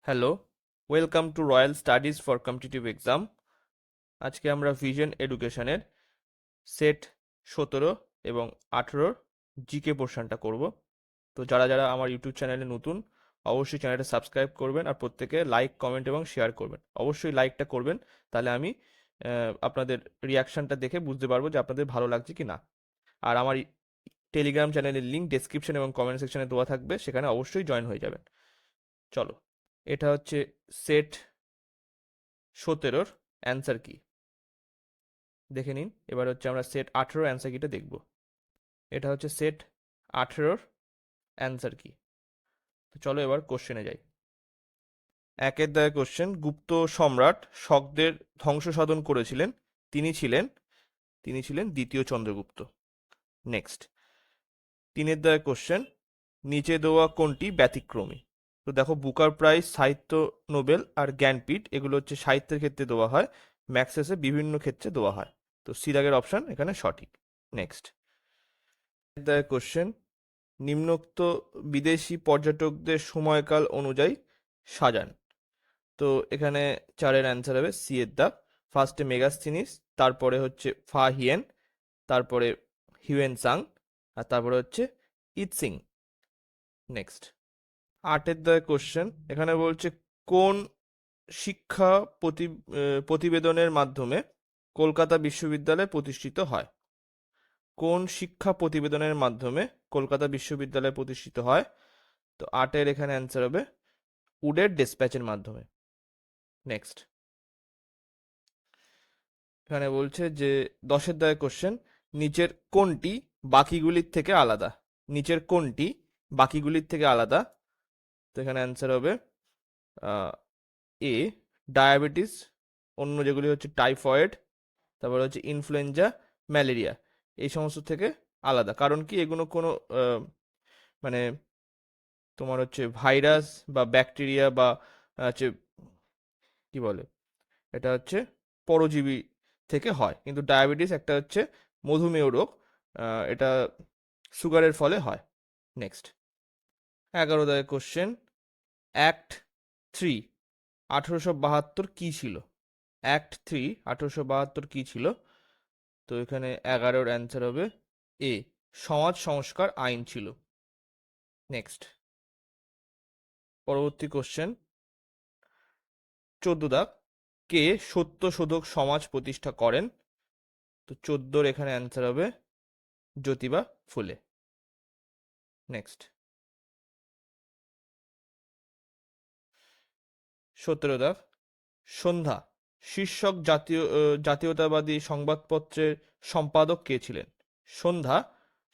Hello, welcome to royal studies for competitive exam. আজকে আমরা vision এডুকেশনের সেট 17 এবং 18 জিকে পোর্শনটা করব। তো যারা যারা আমার ইউটিউব চ্যানেলে নতুন, অবশ্যই চ্যানেলটা সাবস্ক্রাইব করবেন আর প্রত্যেকে লাইক, কমেন্ট এবং শেয়ার করবেন। অবশ্যই লাইকটা করবেন, তাহলে আমি আপনাদের রিয়াকশানটা দেখে বুঝতে পারবো যে আপনাদের ভালো লাগছে কি না। আর আমার টেলিগ্রাম চ্যানেলের লিঙ্ক ডেসক্রিপশন এবং কমেন্ট সেকশনে দেওয়া থাকবে, সেখানে অবশ্যই জয়েন হয়ে যাবেন। চলো, এটা হচ্ছে সেট 17 অ্যান্সার কি দেখে নিন। এবার হচ্ছে আমরা সেট 18 অ্যান্সার কিটা দেখব। এটা হচ্ছে সেট 18 অ্যান্সার কি। তো চলো এবার কোশ্চেনে যাই। একের দাগে কোশ্চেন, গুপ্ত সম্রাট শকদের ধ্বংস সাধন করেছিলেন, তিনি ছিলেন দ্বিতীয় চন্দ্রগুপ্ত। নেক্সট, তিনের দাগে কোশ্চেন, নিচে দেওয়া কোনটি ব্যতিক্রমী। তো দেখো, বুকার প্রাইজ, সাহিত্য নোবেল আর জ্ঞানপীঠ এগুলো হচ্ছে সাহিত্যের ক্ষেত্রে দেওয়া হয়, ম্যাক্সেসে বিভিন্ন ক্ষেত্রে দেওয়া হয়। তো সিরাগের অপশন এখানে সঠিক। নেক্সট, কোশ্চেন, নিম্নোক্ত বিদেশি পর্যটকদের সময়কাল অনুযায়ী সাজান। তো এখানে চারের অ্যান্সার হবে সি এর দাগ। ফার্স্টে মেগাস্থিনিস, তারপরে হচ্ছে ফা হিয়েন, তারপরে হিউয়েন সাং, আর তারপরে হচ্ছে ইৎসিং। নেক্সট, আটের দাগে কোশ্চেন, এখানে বলছে কোন শিক্ষা প্রতিবেদনের মাধ্যমে কলকাতা বিশ্ববিদ্যালয় প্রতিষ্ঠিত হয়। কোন শিক্ষা প্রতিবেদনের মাধ্যমে কলকাতা বিশ্ববিদ্যালয় প্রতিষ্ঠিত হয়। তো আটের এখানে অ্যান্সার হবে উডের ডেসপ্যাচের মাধ্যমে। নেক্সট, এখানে বলছে যে দশের দাগে কোশ্চেন, নিচের কোনটি বাকিগুলির থেকে আলাদা। নিচের কোনটি বাকিগুলির থেকে আলাদা। তো এখানে অ্যান্সার হবে এ ডায়াবেটিস, অন্য যেগুলি হচ্ছে টাইফয়েড, তারপরে হচ্ছে ইনফ্লুয়েঞ্জা, ম্যালেরিয়া, এই সমস্ত থেকে আলাদা। কারণ কি, এগুলো কোনো মানে তোমার হচ্ছে ভাইরাস বা ব্যাকটেরিয়া বা হচ্ছে কি বলে, এটা হচ্ছে পরজীবী থেকে হয়, কিন্তু ডায়াবেটিস একটা হচ্ছে মধুমেহ রোগ, এটা সুগারের ফলে হয়। নেক্সট, 11 দাগের কোশ্চেন, অ্যাক্ট 3 1872 কি ছিল। অ্যাক্ট 3 1872 কি ছিল। তো এখানে 11-র অ্যান্সার হবে এ সমাজ সংস্কার আইন ছিল। নেক্সট, পরবর্তী কোশ্চেন, 14 দাগ, কে সত্যশোধক সমাজ প্রতিষ্ঠা করেন। তো 14-র এখানে অ্যান্সার হবে জ্যোতিবা ফুলে। নেক্সট, 17 দাগ, সন্ধ্যা শীর্ষক জাতীয়তাবাদী সংবাদপত্রের সম্পাদক কে ছিলেন। সন্ধ্যা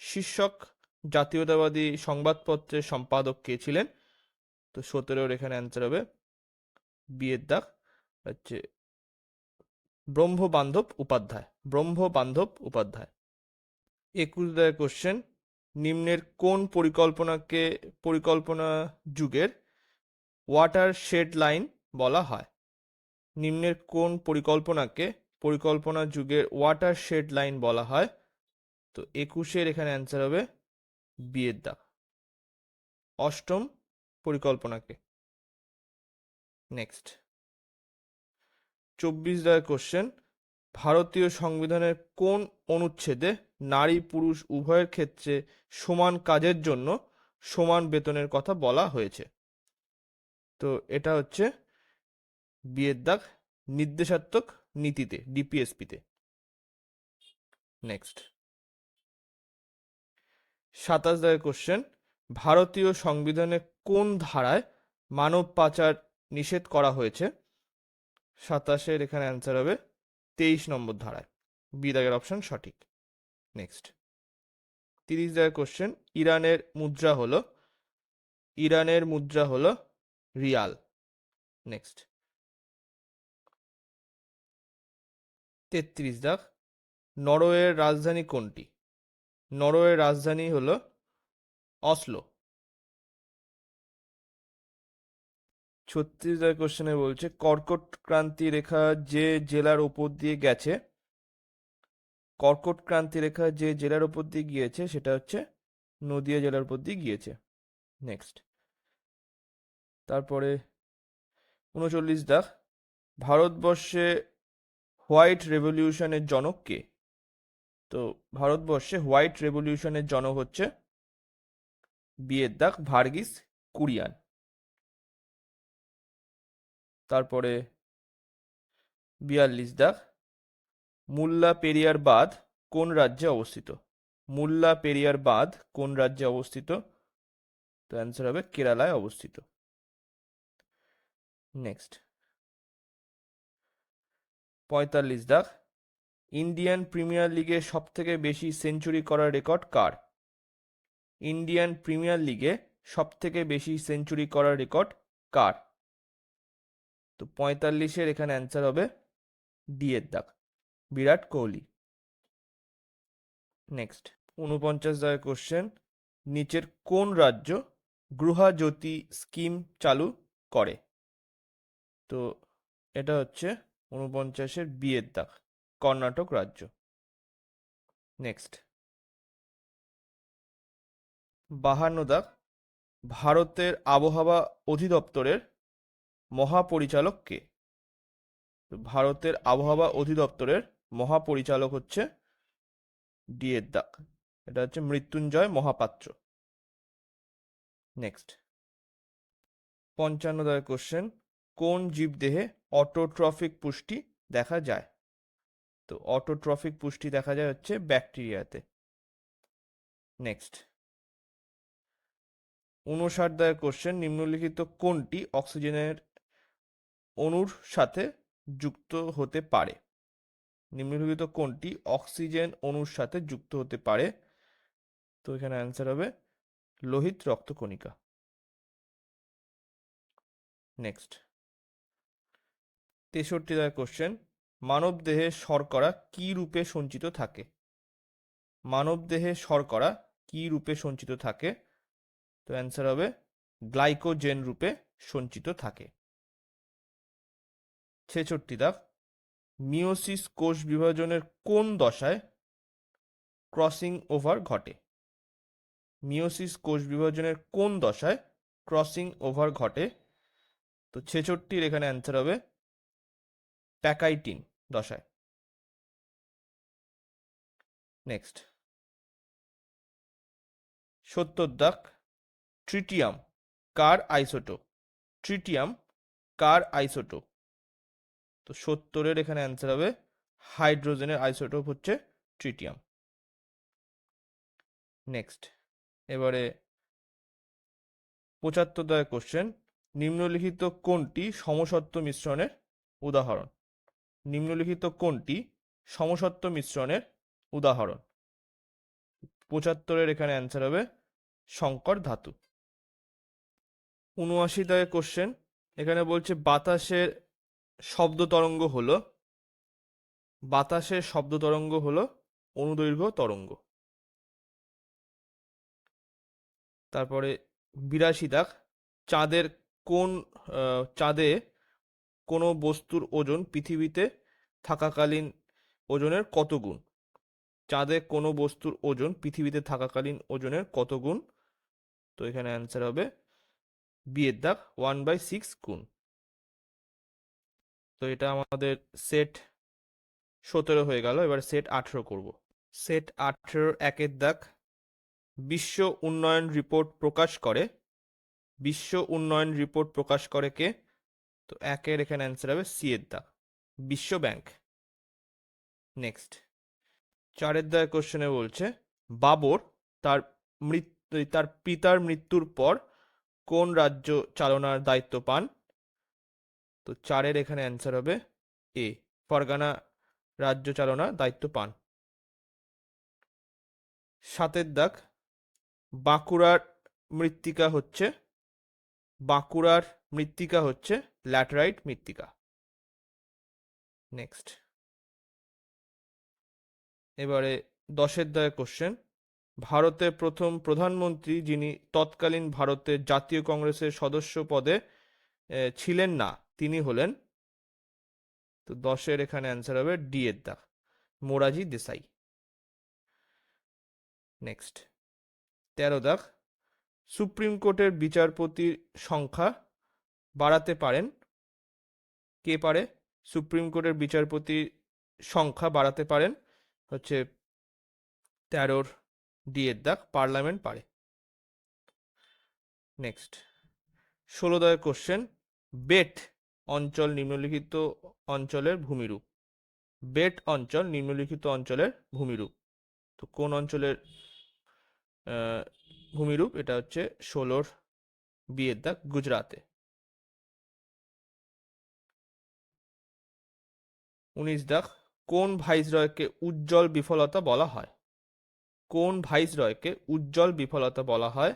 শীর্ষক জাতীয়তাবাদী সংবাদপত্রের সম্পাদক কে ছিলেন। তো 17-র এখানে অ্যান্সার হবে বিয়ের দাগ, হচ্ছে ব্রহ্মবান্ধব উপাধ্যায়। ব্রহ্মবান্ধব উপাধ্যায়। 21 দাগের কোশ্চেন, নিম্নের কোন পরিকল্পনা যুগের ওয়াটার শেড লাইন বলা হয়। নিম্নের কোন পরিকল্পনা যুগের ওয়াটার শেড লাইন বলা হয়। তো 21-এর এখানে অ্যান্সার হবে বিয়ের দাগ, অষ্টম পরিকল্পনাকে। নেক্সট, 24 দাগের কোশ্চেন, ভারতীয় সংবিধানের কোন অনুচ্ছেদে নারী পুরুষ উভয়ের ক্ষেত্রে সমান কাজের জন্য সমান বেতনের কথা বলা হয়েছে। তো এটা হচ্ছে বিয়ের দাগ, নির্দেশাত্মক নীতিতে, ডিপিএসপিতে। নেক্সট, 27 দাগের কোশ্চেন, ভারতীয় সংবিধানে কোন ধারায় মানব পাচার নিষেধ করা হয়েছে। 27-এর এখানে অ্যান্সার হবে 23 নম্বর ধারায়। বি দাগের অপশন সঠিক। নেক্সট, 30 দাগের কোশ্চেন, ইরানের মুদ্রা হলো রিয়াল। নেক্সট, 33 দাগ, নরওয়ের রাজধানী কোনটি। নরওয়ের রাজধানী হলো অসলো। 36 দাগের কোশ্চেনে বলছে কর্কট ক্রান্তি রেখা যে জেলার উপর দিয়ে গেছে। কর্কট ক্রান্তি রেখা যে জেলার উপর দিয়ে গিয়েছে সেটা হচ্ছে নদিয়া জেলার উপর দিয়ে গিয়েছে। নেক্সট, তারপরে 39 দাগ, ভারতবর্ষে হোয়াইট রেভলিউশনের জনক কে? তো ভারতবর্ষে হোয়াইট রেভলিউশনের জনক হচ্ছে বিয়ের দাগ ভার্গিস কুরিয়ান। তারপরে 42 দাগ, মুল্লা পেরিয়ার বাঁধ কোন রাজ্যে অবস্থিত? মুল্লা পেরিয়ার বাঁধ কোন রাজ্যে অবস্থিত? তো অ্যান্সার হবে কেরালায় অবস্থিত। নেক্সট 45 দাগ, ইন্ডিয়ান প্রিমিয়ার লিগে সব থেকে বেশি সেঞ্চুরি করার রেকর্ড কার? ইন্ডিয়ান প্রিমিয়ার লিগে সব থেকে বেশি সেঞ্চুরি করার রেকর্ড কার? তো 45-এর এখানে অ্যান্সার হবে ডি এর দাগ, বিরাট কোহলি। নেক্সট 49 দাগের কোশ্চেন, নিচের কোন রাজ্য গৃহজ্যোতি স্কিম চালু করে? তো এটা হচ্ছে 49-এর বি এর দাগ, কর্ণাটক রাজ্য। নেক্সট 52 দাগ, ভারতের আবহাওয়া অধিদপ্তরের মহাপরিচালক কে? তো ভারতের আবহাওয়া অধিদপ্তরের মহাপরিচালক হচ্ছে ডি এর দাগ, এটা হচ্ছে মৃত্যুঞ্জয় মহাপাত্র। নেক্সট 55 দাগের কোশ্চেন, কোন জীবদেহে অটোট্রফিক পুষ্টি দেখা যায়? তো অটোট্রফিক পুষ্টি দেখা যায় হচ্ছে ব্যাকটেরিয়াতে। নেক্সট 59 দাগের কোশ্চেন, নিম্নলিখিত কোনটি অক্সিজেনের অণুর সাথে যুক্ত হতে পারে? নিম্নলিখিত কোনটি অক্সিজেন অণুর সাথে যুক্ত হতে পারে? তো এখানে অ্যান্সার হবে লোহিত রক্তকণিকা। নেক্সট 63 দাগের কোশ্চেন, মানব দেহে শর্করা কি রূপে সঞ্চিত থাকে? মানব দেহে শর্করা কি রূপে সঞ্চিত থাকে? তো অ্যান্সার হবে গ্লাইকোজেন রূপে সঞ্চিত থাকে। 66 দাগ, মিওসিস কোষ বিভাজনের কোন দশায় ক্রসিং ওভার ঘটে? মিওসিস কোষ বিভাজনের কোন দশায় ক্রসিং ওভার ঘটে? তো 66-এর এখানে অ্যান্সার হবে প্যাকাইটিন দশায়। নেক্সট 70 দাগ, ট্রিটিয়াম কার আইসোটোপ? ট্রিটিয়াম কার আইসোটোপ? তো 70-এর এখানে অ্যান্সার হবে হাইড্রোজেনের আইসোটোপ হচ্ছে ট্রিটিয়াম। নেক্সট এবারে 75 দাগের কোশ্চেন, নিম্নলিখিত কোনটি সমসত্ব মিশ্রণের উদাহরণ? নিম্নলিখিত কোনটি সমসত্ব মিশ্রণের উদাহরণ? 75-এর এখানে অ্যান্সার হবে সংকর ধাতু। 79 দাগের কোশ্চেন, এখানে বলছে বাতাসের শব্দ তরঙ্গ হলো, বাতাসের শব্দ তরঙ্গ হলো অনুদৈর্ঘ্য তরঙ্গ। তারপরে 82 দাগ, চাঁদের কোন চাঁদে কোনো বস্তুর ওজন পৃথিবীতে থাকাকালীন ওজনের কত গুণ? চাঁদে কোনো বস্তুর ওজন পৃথিবীতে থাকাকালীন ওজনের কত গুণ? তো এখানে অ্যান্সার হবে বি এর দাগ 1/6 গুণ। তো এটা আমাদের সেট 17 হয়ে গেল, এবার সেট 18 করব। সেট 18 একের দাগ, বিশ্ব উন্নয়ন রিপোর্ট প্রকাশ করে, বিশ্ব উন্নয়ন রিপোর্ট প্রকাশ করে কে? তো একের এখানে অ্যান্সার হবে সি এর দাগ, বিশ্ব ব্যাংক। নেক্সট 4-এর দাগের কোশ্চেনে বলছে বাবর তার পিতার মৃত্যুর পর কোন রাজ্য চালনার দায়িত্ব পান? তো 4-এর এখানে অ্যান্সার হবে এ, ফরগানা রাজ্য চালনার দায়িত্ব পান। 7-এর দাগ, বাঁকুড়ার মৃত্তিকা হচ্ছে, বাঁকুড়ার মৃত্তিকা হচ্ছে ল্যাটেরাইট মৃত্তিকা। নেক্সট এবারে 10-এর দাগের কোশ্চেন, ভারতের প্রথম প্রধানমন্ত্রী যিনি তৎকালীন ভারতের জাতীয় কংগ্রেসের সদস্য পদে ছিলেন না, তিনি হলেন? তো 10-এর এখানে অ্যান্সার হবে ডি এর দাগ, মোরারজি দেসাই। নেক্সট 13 দাগ, সুপ্রিম কোর্টের বিচারপতির সংখ্যা বাড়াতে পারেন কে পারে? সুপ্রিম কোর্টের বিচারপতির সংখ্যা বাড়াতে পারেন হচ্ছে 13 ডিএর দাগ, পার্লামেন্ট পারে। নেক্সট 16 দাগের কোশ্চেন, বেট অঞ্চল নিম্নলিখিত অঞ্চলের ভূমিরূপ। বেট অঞ্চল নিম্নলিখিত অঞ্চলের ভূমিরূপ। তো কোন অঞ্চলের ভূমিরূপ? এটা হচ্ছে 16 বিয়ের দাগ, গুজরাতে। 19 দাগ, কোন ভাইসরয়কে উজ্জ্বল বিফলতা বলা হয়? কোন ভাইসরয়কে উজ্জ্বল বিফলতা বলা হয়?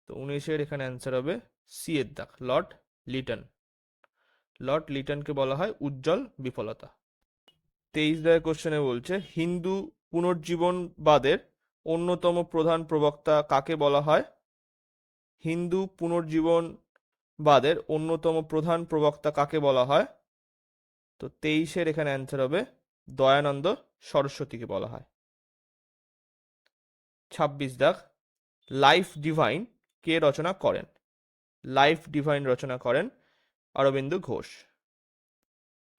তো 19-এর এখানে অ্যান্সার হবে সি এর দাগ, লর্ড লিটন। লর্ড লিটনকে বলা হয় উজ্জ্বল বিফলতা। 23 দাগের কোশ্চেনে বলছে, হিন্দু পুনর্জীবনবাদের অন্যতম প্রধান প্রবক্তা কাকে বলা হয়? হিন্দু পুনর্জীবনবাদের অন্যতম প্রধান প্রবক্তা কাকে বলা হয়? তো 23-এর এখানে অ্যান্সার হবে দয়ানন্দ সরস্বতীকে বলা হয়। 26 দাগ, লাইফ ডিভাইন কে রচনা করেন? লাইফ ডিভাইন রচনা করেন অরবিন্দ ঘোষ।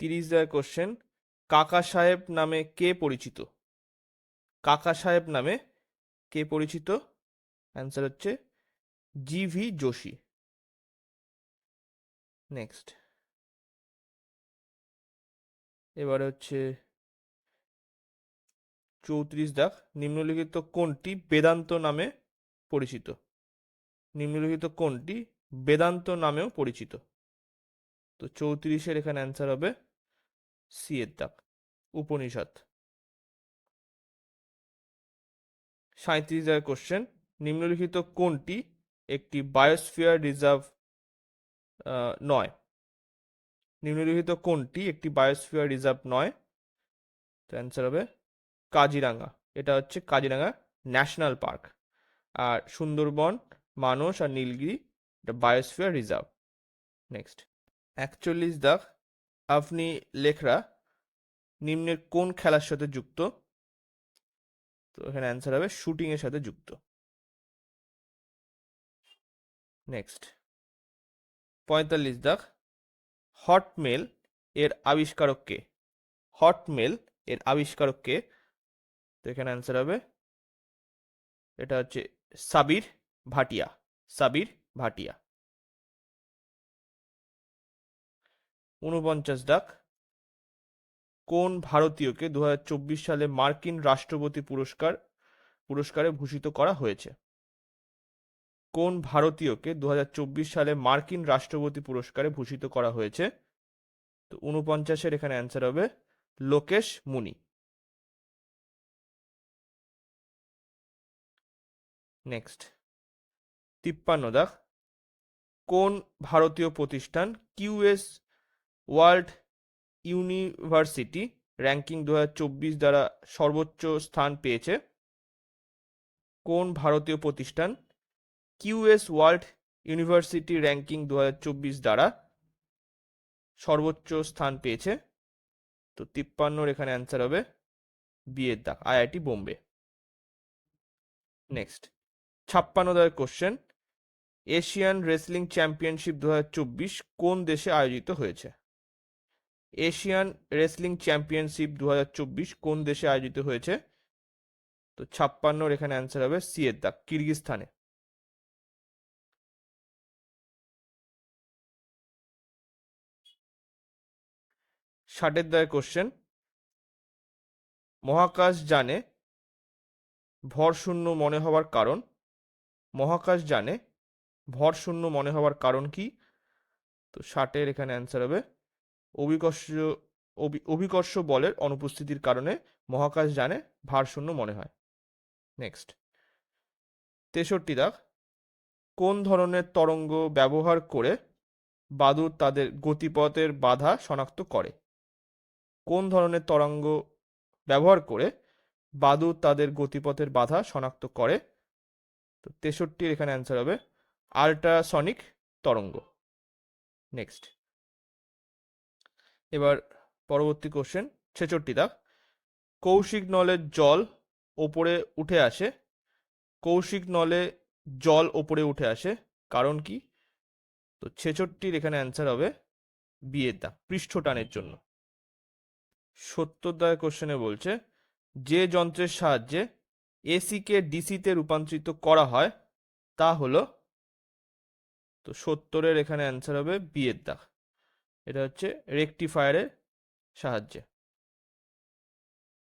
30 দাগের কোশ্চেন, কাকা সাহেব নামে কে পরিচিত? কাকা সাহেব নামে কে পরিচিত? অ্যান্সার হচ্ছে জি.ভি. যোশী। নেক্সট এবারে হচ্ছে 34 দাগ, নিম্নলিখিত কোনটি বেদান্ত নামে পরিচিত? নিম্নলিখিত কোনটি বেদান্ত নামেও পরিচিত? তো 34-এর এখানে অ্যান্সার হবে সি এর দাগ, উপনিষদ। 37 দাগের কোশ্চেন, নিম্নলিখিত কোনটি একটি বায়োস্ফিয়ার রিজার্ভ নয়? নিম্নলিখিত কোনটি একটি বায়োস্ফিয়ার রিজার্ভ নয়? তো অ্যান্সার হবে কাজিরাঙ্গা। এটা হচ্ছে কাজিরাঙ্গা ন্যাশনাল পার্ক। আর সুন্দরবন, মানস আর নীলগিরি এটা বায়োস্ফিয়ার রিজার্ভ। নেক্সট 41 দাগ, আপনি লেখরা নিম্নের কোন খেলার সাথে যুক্ত? তো এখানে অ্যান্সার হবে শুটিং এর সাথে যুক্ত। নেক্সট 45 দাগ, হটমেল এর আবিষ্কারক কে? হটমেল এর আবিষ্কারক কে? তো এখানে অ্যান্সার হবে, এটা হচ্ছে সাবির ভাটিয়া। সাবির ভাটিয়া। 49 দাগ, কোন ভারতীয়কে 2024 সালে মার্কিন রাষ্ট্রপতি পুরস্কারে ভূষিত করা হয়েছে? কোন ভারতীয়কে 2024 সালে মার্কিন রাষ্ট্রপতি পুরস্কারে ভূষিত করা হয়েছে? তো 49-এর এখানে অ্যান্সার হবে লোকেশ মুনি। নেক্সট 53 দাগ, কোন ভারতীয় প্রতিষ্ঠান কিউএস ওয়ার্ল্ড ইউনিভার্সিটি র্যাঙ্কিং 2024 দ্বারা সর্বোচ্চ স্থান পেয়েছে? কোন ভারতীয় প্রতিষ্ঠান কিউএস ওয়ার্ল্ড ইউনিভার্সিটি র্যাঙ্কিং 2024 দ্বারা সর্বোচ্চ স্থান পেয়েছে? তো 53-এর এখানে অ্যান্সার হবে বি এর দাগ, আইআইটি বোম্বে। নেক্সট 56 দাগের কোশ্চেন, এশিয়ান রেসলিং চ্যাম্পিয়নশিপ 2024 কোন দেশে আয়োজিত হয়েছে? এশিয়ান রেসলিং চ্যাম্পিয়নশিপ 2024 কোন দেশে আয়োজিত হয়েছে? তো 56-এর এখানে অ্যান্সার হবে সি এর দাগ, কিরগিজস্তানে। ষাটের দাগের কোশ্চেন, মহাকাশযানে ভরশূন্য মনে হওয়ার কারণ? মহাকাশযানে ভরশূন্য মনে হওয়ার কারণ কি? তো 60-এর এখানে অ্যান্সার হবে অভিকর্ষ অভিকর্ষ বলের অনুপস্থিতির কারণে মহাকাশযানে ভারশূন্য মনে হয়। নেক্সট 63 দাগ, কোন ধরনের তরঙ্গ ব্যবহার করে বাদুড় তাদের গতিপথের বাধা শনাক্ত করে? কোন ধরনের তরঙ্গ ব্যবহার করে বাদুড় তাদের গতিপথের বাধা শনাক্ত করে? তো 63-এর এখানে অ্যান্সার হবে আল্ট্রাসনিক তরঙ্গ। নেক্সট এবার পরবর্তী কোশ্চেন 66 দাগ, কৌশিক নলের জল ওপরে উঠে আসে। কৌশিক নলে জল ওপরে উঠে আসে কারণ কি? তো 66-এর এখানে অ্যান্সার হবে বিয়ের দাগ, পৃষ্ঠ টানের জন্য। 70 দাগের কোশ্চেনে বলছে যে যন্ত্রের সাহায্যে এসি কে ডিসিতে রূপান্তরিত করা হয় তা হলো, তো 70-এর এখানে অ্যান্সার হবে বিয়ের দাগ। এটা হচ্ছে রেকটিফায়ারের সাহায্যে।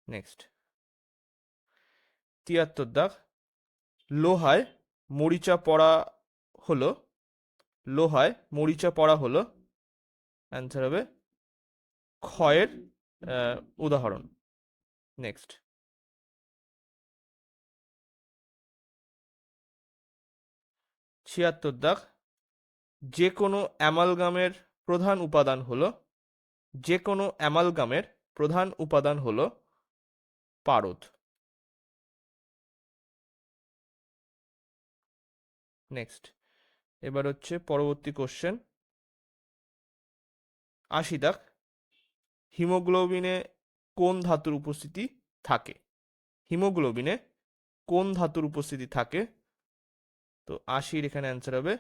নেক্সট 73 দাগ, লোহায় মরিচা পড়া হলো, লোহায় মরিচা পড়া হলো, অ্যান্সার হবে ক্ষয়ের উদাহরণ। নেক্সট 76 দাগ, যে কোনো অ্যামালগামের প্রধান উপাদান হলো, যে কোনো অ্যামালগামের প্রধান উপাদান হলো পারদ। নেক্সট এবার হচ্ছে পরবর্তী কোশ্চেন 80 দাগ, হিমোগ্লোবিনে কোন ধাতুর উপস্থিতি থাকে? হিমোগ্লোবিনে কোন ধাতুর উপস্থিতি থাকে? তো 80-র এখানে অ্যান্সার হবে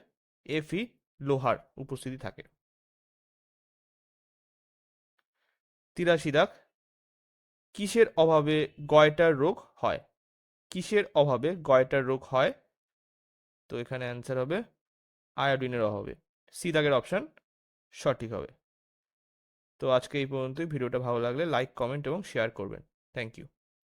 এফি, লোহার উপস্থিতি থাকে। 83 দাগ, কিসের অভাবে গয়টার রোগ হয়? কিসের অভাবে গয়টার রোগ হয়? তো এখানে অ্যান্সার হবে আয়োডিনের অভাবে। সি দাগের অপশন সঠিক হবে। তো আজকে এই পর্যন্তই। ভিডিওটা ভালো লাগলে লাইক, কমেন্ট এবং শেয়ার করবেন। Thank you.